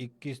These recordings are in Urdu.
21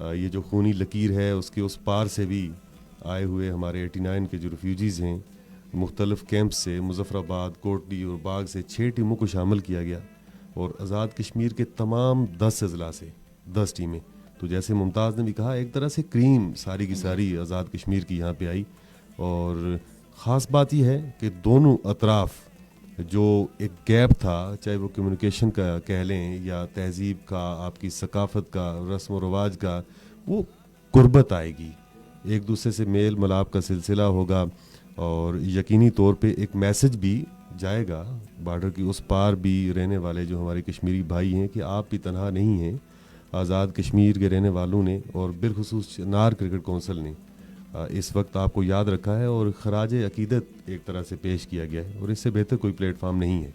یہ جو خونی لکیر ہے اس کے اس پار سے بھی آئے ہوئے ہمارے 89 کے جو ریفیوجیز ہیں مختلف کیمپ سے، مظفر آباد، کوٹلی اور باغ سے 6 ٹیموں کو شامل کیا گیا، اور آزاد کشمیر کے تمام 10 اضلاع سے 10 ٹیمیں. تو جیسے ممتاز نے بھی کہا، ایک طرح سے کریم ساری کی ساری آزاد کشمیر کی یہاں پہ آئی. اور خاص بات یہ ہے کہ دونوں اطراف جو ایک گیپ تھا، چاہے وہ کمیونیکیشن کا کہہ لیں یا تہذیب کا، آپ کی ثقافت کا، رسم و رواج کا، وہ قربت آئے گی، ایک دوسرے سے میل ملاپ کا سلسلہ ہوگا. اور یقینی طور پہ ایک میسج بھی جائے گا بارڈر کی اس پار بھی رہنے والے جو ہمارے کشمیری بھائی ہیں کہ آپ بھی تنہا نہیں ہیں. آزاد کشمیر کے رہنے والوں نے اور بالخصوص چنار کرکٹ کونسل نے اس وقت آپ کو یاد رکھا ہے اور خراج عقیدت ایک طرح سے پیش کیا گیا ہے، اور اس سے بہتر کوئی پلیٹ فارم نہیں ہے.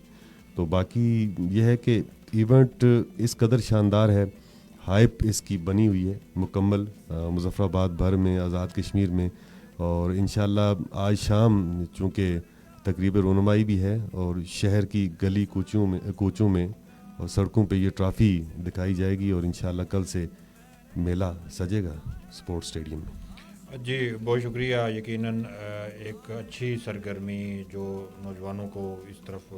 تو باقی یہ ہے کہ ایونٹ اس قدر شاندار ہے، ہائپ اس کی بنی ہوئی ہے مکمل مظفر آباد بھر میں، آزاد کشمیر میں. اور انشاءاللہ آج شام چونکہ تقریب رونمائی بھی ہے اور شہر کی گلی کوچوں میں اور سڑکوں پہ یہ ٹرافی دکھائی جائے گی، اور انشاءاللہ کل سے میلہ سجے گا سپورٹ اسٹیڈیم میں. جی بہت شکریہ. یقیناً ایک اچھی سرگرمی جو نوجوانوں کو اس طرف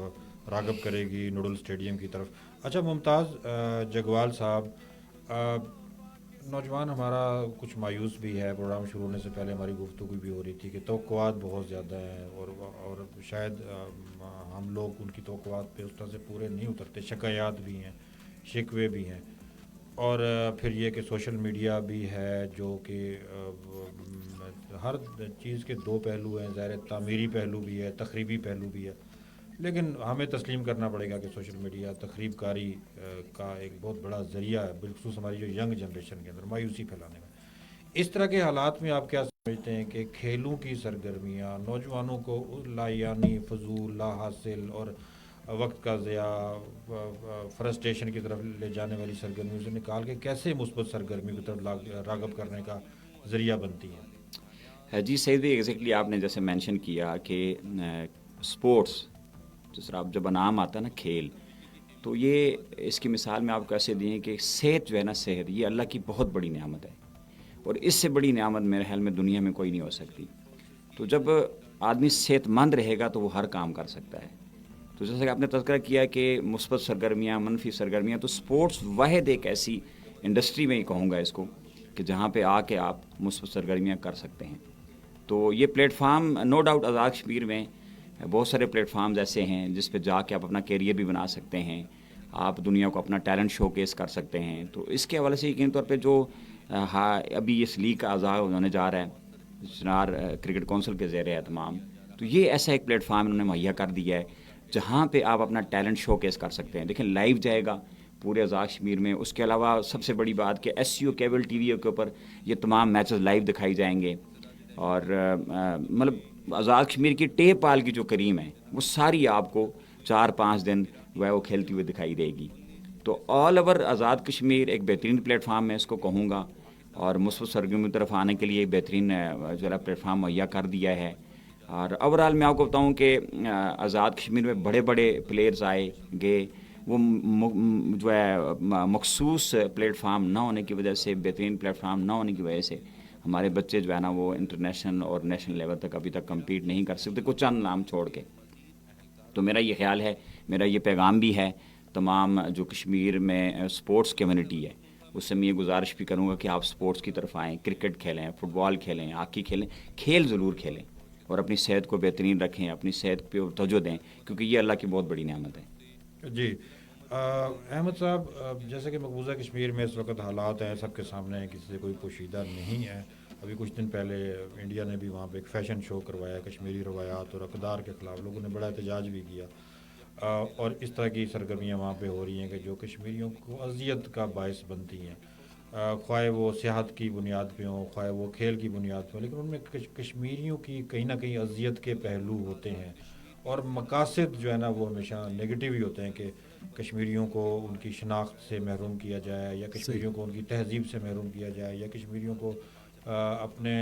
راغب کرے گی نوڈل اسٹیڈیم کی طرف. اچھا ممتاز جگوال صاحب، نوجوان ہمارا کچھ مایوس بھی ہے. پروگرام شروع ہونے سے پہلے ہماری گفتگو بھی ہو رہی تھی کہ توقعات بہت زیادہ ہیں، اور شاید ہم لوگ ان کی توقعات پہ اس طرح سے پورے نہیں اترتے. شکایات بھی ہیں، شکوے بھی ہیں، اور پھر یہ کہ سوشل میڈیا بھی ہے جو کہ ہر چیز کے دو پہلو ہیں. ظاہر تعمیری پہلو بھی ہے، تخریبی پہلو بھی ہے، لیکن ہمیں تسلیم کرنا پڑے گا کہ سوشل میڈیا تخریب کاری کا ایک بہت بڑا ذریعہ ہے، بالخصوص ہماری جو ینگ جنریشن کے اندر مایوسی پھیلانے میں. اس طرح کے حالات میں آپ کیا سمجھتے ہیں کہ کھیلوں کی سرگرمیاں نوجوانوں کو لا یعنی فضول، لا حاصل اور وقت کا ضیاع، فرسٹریشن کی طرف لے جانے والی سرگرمیوں سے نکال کے کیسے مثبت سرگرمیوں کی طرف راغب کرنے کا ذریعہ بنتی ہیں؟ جی سعید بھائی، ایگزیکٹلی آپ نے جیسے مینشن کیا کہ اسپورٹس جس طرح جب نام آتا ہے نا کھیل، تو یہ اس کی مثال میں آپ کیسے دیں کہ صحت جو ہے نا، صحت یہ اللہ کی بہت بڑی نعمت ہے، اور اس سے بڑی نعمت میرے خیال میں دنیا میں کوئی نہیں ہو سکتی. تو جب آدمی صحت مند رہے گا تو وہ ہر کام کر سکتا ہے. تو جیسا کہ آپ نے تذکرہ کیا کہ مثبت سرگرمیاں، منفی سرگرمیاں، تو سپورٹس واحد ایک ایسی انڈسٹری میں ہی کہوں گا اس کو کہ جہاں پہ آ کے آپ مثبت سرگرمیاں کر سکتے ہیں. تو یہ plate form no doubt Azad Kashmir میں بہت سارے پلیٹ فارمز ایسے ہیں جس پہ جا کے آپ اپنا کیریئر بھی بنا سکتے ہیں، آپ دنیا کو اپنا ٹیلنٹ شو کیس کر سکتے ہیں. تو اس کے حوالے سے یقینی طور پہ جو ابھی اس لیگ کا آغاز ہونے جا رہا ہے چنار کرکٹ کونسل کے زیر اہتمام، تو یہ ایسا ایک پلیٹ فارم انہوں نے مہیا کر دیا ہے جہاں پہ آپ اپنا ٹیلنٹ شو کیس کر سکتے ہیں. دیکھیں لائیو جائے گا پورے آزاد کشمیر میں. اس کے علاوہ سب سے بڑی بات کہ ایس سی او کیبل ٹی وی کے اوپر یہ تمام میچز لائیو دکھائی جائیں گے، اور مطلب آزاد کشمیر کی ٹیپ پال کی جو کریم ہے وہ ساری آپ کو 4-5 دن وہ کھیلتی ہوئی دکھائی دے گی. تو آل اوور آزاد کشمیر ایک بہترین پلیٹ فارم میں اس کو کہوں گا، اور مثبت سرگرمیوں کی طرف آنے کے لیے ایک بہترین جو ہے پلیٹ فارم مہیا کر دیا ہے. اور اوورآل میں آپ کو بتاؤں کہ آزاد کشمیر میں بڑے بڑے پلیئرز آئے گئے، وہ جو ہے مخصوص پلیٹ فارم نہ ہونے کی وجہ سے، بہترین پلیٹ فارم نہ ہونے کی وجہ سے ہمارے بچے جو ہے نا وہ انٹرنیشنل اور نیشنل لیول تک ابھی تک کمپیٹ نہیں کر سکتے، کچھ چند نام چھوڑ کے. تو میرا یہ خیال ہے، میرا یہ پیغام بھی ہے تمام جو کشمیر میں سپورٹس کمیونٹی ہے، اس سے میں یہ گزارش بھی کروں گا کہ آپ سپورٹس کی طرف آئیں، کرکٹ کھیلیں، فٹ بال کھیلیں، ہاکی کھیلیں، کھیل ضرور کھیلیں، اور اپنی صحت کو بہترین رکھیں، اپنی صحت پہ توجہ دیں، کیونکہ یہ اللہ کی بہت بڑی نعمت ہے. جی احمد صاحب، جیسے کہ مقبوضہ کشمیر میں اس وقت حالات ہیں سب کے سامنے، کسی سے کوئی پوشیدہ نہیں ہے. ابھی کچھ دن پہلے انڈیا نے بھی وہاں پہ ایک فیشن شو کروایا کشمیری روایات اور اقدار کے خلاف، لوگوں نے بڑا احتجاج بھی کیا، اور اس طرح کی سرگرمیاں وہاں پہ ہو رہی ہیں کہ جو کشمیریوں کو اذیت کا باعث بنتی ہیں، خواہ وہ صحت کی بنیاد پہ ہوں، خواہ وہ کھیل کی بنیاد پہ ہوں، لیکن ان میں کشمیریوں کی کہیں نہ کہیں اذیت کے پہلو ہوتے ہیں، اور مقاصد جو ہے نا وہ ہمیشہ نگیٹیو ہی ہوتے ہیں کہ کشمیریوں کو ان کی شناخت سے محروم کیا جائے، یا کشمیریوں کو ان کی تہذیب سے محروم کیا جائے، یا کشمیریوں کو اپنے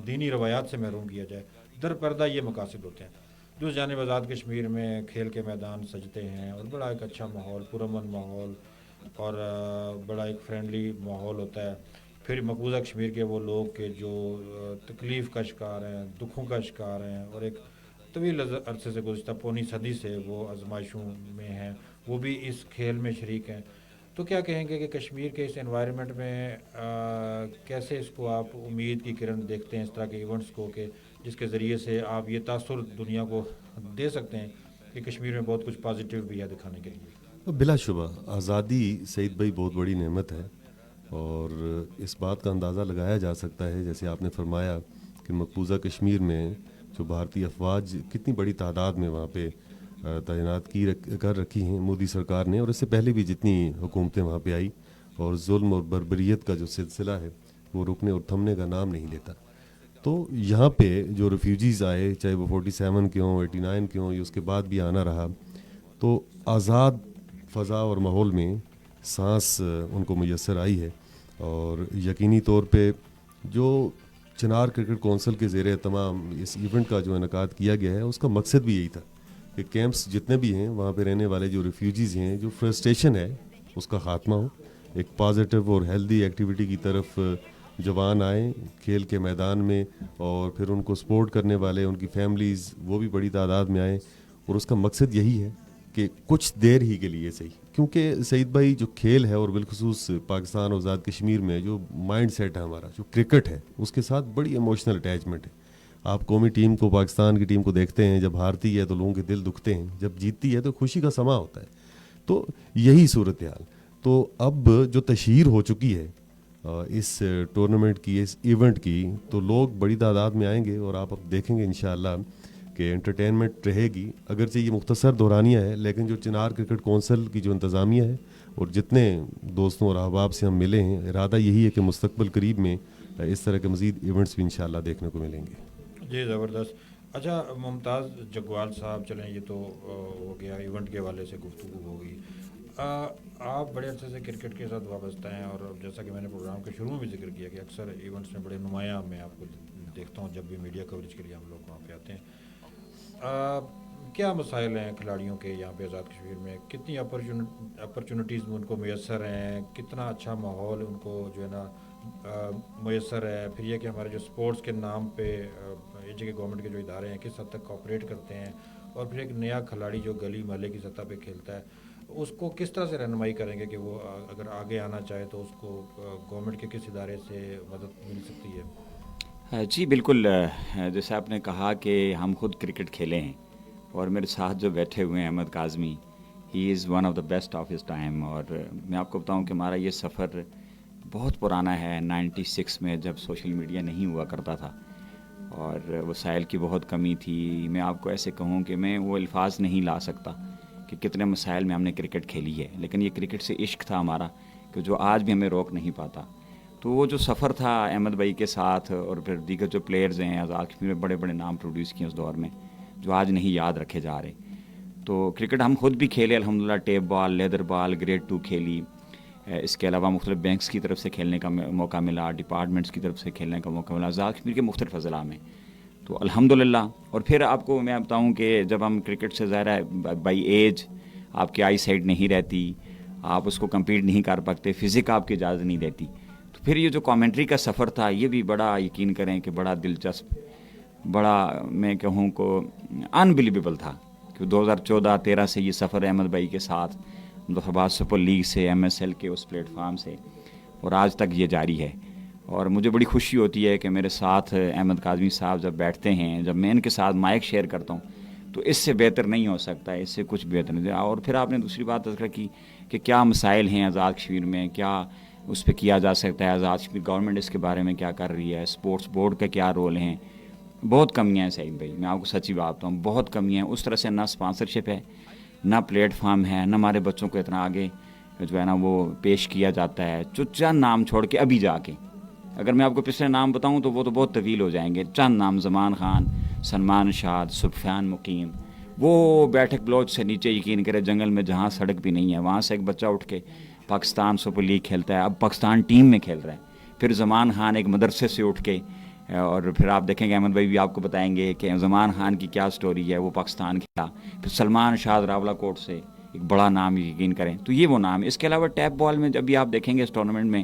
دینی روایات سے محروم کیا جائے. در پردہ یہ مقاصد ہوتے ہیں. دوسری جانب آزاد کشمیر میں کھیل کے میدان سجتے ہیں، اور بڑا ایک اچھا ماحول، پرامن ماحول، اور بڑا ایک فرینڈلی ماحول ہوتا ہے. پھر مقبوضہ کشمیر کے وہ لوگ کہ جو تکلیف کا شکار ہیں، دکھوں کا شکار ہیں، اور ایک طویل عرصے سے گزشتہ پونی صدی سے وہ آزمائشوں میں ہیں، وہ بھی اس کھیل میں شریک ہیں. تو کیا کہیں گے کہ کشمیر کے اس انوائرمنٹ میں کیسے اس کو آپ امید کی کرن دیکھتے ہیں، اس طرح کے ایونٹس کو، کہ جس کے ذریعے سے آپ یہ تاثر دنیا کو دے سکتے ہیں کہ کشمیر میں بہت کچھ پازیٹیو بھی ہے دکھانے کے لیے؟ بلا شبہ آزادی سعید بھائی بہت بڑی نعمت ہے، اور اس بات کا اندازہ لگایا جا سکتا ہے جیسے آپ نے فرمایا کہ مقبوضہ کشمیر میں جو بھارتی افواج کتنی بڑی تعداد میں وہاں پہ تعینات کر رکھی ہیں مودی سرکار نے، اور اس سے پہلے بھی جتنی حکومتیں وہاں پہ آئی، اور ظلم اور بربریت کا جو سلسلہ ہے وہ رکنے اور تھمنے کا نام نہیں لیتا. تو یہاں پہ جو ریفیوجیز آئے، چاہے وہ 47 کے ہوں، 89 کے ہوں، یا اس کے بعد بھی آنا رہا، تو آزاد فضا اور ماحول میں سانس ان کو میسر آئی ہے. اور یقینی طور پہ جو چنار کرکٹ کونسل کے زیر اہتمام اس ایونٹ کا جو انعقاد کیا گیا ہے، اس کا مقصد بھی یہی تھا کہ کیمپس جتنے بھی ہیں وہاں پہ رہنے والے جو ریفیوجیز ہیں، جو فرسٹریشن ہے اس کا خاتمہ ہو، ایک پازیٹیو اور ہیلدی ایکٹیویٹی کی طرف جوان آئیں کھیل کے میدان میں، اور پھر ان کو سپورٹ کرنے والے ان کی فیملیز وہ بھی بڑی تعداد میں آئیں. اور اس کا مقصد یہی ہے کہ کچھ دیر ہی کے لیے صحیح، کیونکہ سعید بھائی جو کھیل ہے، اور بالخصوص پاکستان اور آزاد کشمیر میں جو مائنڈ سیٹ ہے ہمارا، جو کرکٹ ہے، اس کے ساتھ بڑی ایموشنل اٹیچمنٹ ہے. آپ قومی ٹیم کو، پاکستان کی ٹیم کو دیکھتے ہیں، جب ہارتی ہے تو لوگوں کے دل دکھتے ہیں، جب جیتتی ہے تو خوشی کا سما ہوتا ہے. تو یہی صورتحال. تو اب جو تشہیر ہو چکی ہے اس ٹورنامنٹ کی، اس ایونٹ کی، تو لوگ بڑی تعداد میں آئیں گے، اور آپ اب دیکھیں گے انشاءاللہ کہ انٹرٹینمنٹ رہے گی. اگرچہ یہ مختصر دورانیہ ہے، لیکن جو چنار کرکٹ کونسل کی جو انتظامیہ ہے اور جتنے دوستوں اور احباب سے ہم ملے ہیں، ارادہ یہی ہے کہ مستقبل قریب میں اس طرح کے مزید ایونٹس بھی انشاءاللہ دیکھنے کو ملیں گے. جی زبردست. اچھا ممتاز جگوال صاحب، چلیں یہ تو ہو گیا ایونٹ کے حوالے سے گفتگو ہوگی. آپ بڑے عرصے سے کرکٹ کے ساتھ وابستہ ہیں، اور جیسا کہ میں نے پروگرام کے شروع میں بھی ذکر کیا کہ اکثر ایونٹس میں بڑے نمایاں میں آپ کو دیکھتا ہوں جب بھی میڈیا کوریج کے لیے ہم لوگ وہاں پہ آتے ہیں. کیا مسائل ہیں کھلاڑیوں کے یہاں پہ آزاد کشمیر میں؟ کتنی اپرچونیٹیز ان کو میسر ہیں؟ کتنا اچھا ماحول ان کو جو ہے نا میسر ہے؟ پھر یہ کہ ہمارے جو سپورٹس کے نام پہ یہ جگہ گورنمنٹ کے جو ادارے ہیں کس حد تک کوآپریٹ کرتے ہیں؟ اور پھر ایک نیا کھلاڑی جو گلی محلے کی سطح پہ کھیلتا ہے، اس کو کس طرح سے رہنمائی کریں گے کہ وہ اگر آگے آنا چاہے تو اس کو گورنمنٹ کے کس ادارے سے مدد مل سکتی ہے؟ جی بالکل. جیسے آپ نے کہا کہ ہم خود کرکٹ کھیلے ہیں، اور میرے ساتھ جو بیٹھے ہوئے ہیں Ahmed Kazmi, he is one of the best of his time. اور میں آپ کو بتاؤں کہ ہمارا یہ سفر بہت پرانا ہے. 96 میں جب سوشل میڈیا نہیں ہوا کرتا تھا اور وسائل کی بہت کمی تھی. میں آپ کو ایسے کہوں کہ میں وہ الفاظ نہیں لا سکتا کہ کتنے مسائل میں ہم نے کرکٹ کھیلی ہے، لیکن یہ کرکٹ سے عشق تھا ہمارا کہ جو آج بھی ہمیں روک نہیں پاتا. تو وہ جو سفر تھا احمد بھائی کے ساتھ، اور پھر دیگر جو پلیئرز ہیں آزاد کشمیر میں بڑے بڑے نام پروڈیوس کیے اس دور میں جو آج نہیں یاد رکھے جا رہے. تو کرکٹ ہم خود بھی کھیلے الحمدللہ. ٹیپ بال، لیدر بال، گریڈ 2 کھیلی. اس کے علاوہ مختلف بینکس کی طرف سے کھیلنے کا موقع ملا، ڈپارٹمنٹس کی طرف سے کھیلنے کا موقع ملا آزاد کشمیر کے مختلف اضلاع میں. تو الحمدللہ. اور پھر آپ کو میں بتاؤں کہ جب ہم کرکٹ سے ظاہر ہے بائی ایج آپ کی آئی سائٹ نہیں رہتی، آپ اس کو کمپیٹ نہیں کر پاتے، فزک آپ کی اجازت نہیں دیتی. تو پھر یہ جو کامنٹری کا سفر تھا یہ بھی بڑا، یقین کریں کہ بڑا دلچسپ، بڑا میں کہوں کو انبلیویبل تھا. کہ 2014-13 سے یہ سفر احمد بھائی کے ساتھ مظفرآباد سپر لیگ سے، ایم ایس ایل کے اس پلیٹ فارم سے، اور آج تک یہ جاری ہے. اور مجھے بڑی خوشی ہوتی ہے کہ میرے ساتھ احمد کاظمی صاحب جب بیٹھتے ہیں، جب میں ان کے ساتھ مائک شیئر کرتا ہوں، تو اس سے بہتر نہیں ہو سکتا، اس سے کچھ بہتر نہیں. اور پھر آپ نے دوسری بات ذکر کی کہ کیا مسائل ہیں آزاد کشمیر میں، کیا اس پہ کیا جا سکتا ہے، آزاد کشمیر گورنمنٹ اس کے بارے میں کیا کر رہی ہے، اسپورٹس بورڈ کا کیا رول ہیں. بہت کمیاں ہیں سعید بھائی، میں آپ کو سچی بات بتاؤں، بہت کمیاں ہیں. اس طرح سے نہ اسپانسرشپ ہے، نہ پلیٹ فارم ہے، نہ ہمارے بچوں کو اتنا آگے جو ہے نا وہ پیش کیا جاتا ہے. جو چند نام چھوڑ کے ابھی جا کے، اگر میں آپ کو پچھلے نام بتاؤں تو وہ تو بہت طویل ہو جائیں گے. چند نام: زمان خان، سلمان شاد، سفیان مقیم. وہ بیٹھک بلوچ سے نیچے یقین کرے جنگل میں جہاں سڑک بھی نہیں ہے، وہاں سے ایک بچہ اٹھ کے پاکستان سپر لیگ کھیلتا ہے، اب پاکستان ٹیم میں کھیل رہا ہے. پھر زمان خان ایک مدرسے سے اٹھ کے، اور پھر آپ دیکھیں گے احمد بھائی بھی آپ کو بتائیں گے کہ زمان خان کی کیا سٹوری ہے، وہ پاکستان کھیلا. پھر سلمان شاد راولہ کوٹ سے ایک بڑا نام یقین کریں. تو یہ وہ نام ہے. اس کے علاوہ ٹیپ بال میں جب بھی آپ دیکھیں گے اس ٹورنامنٹ میں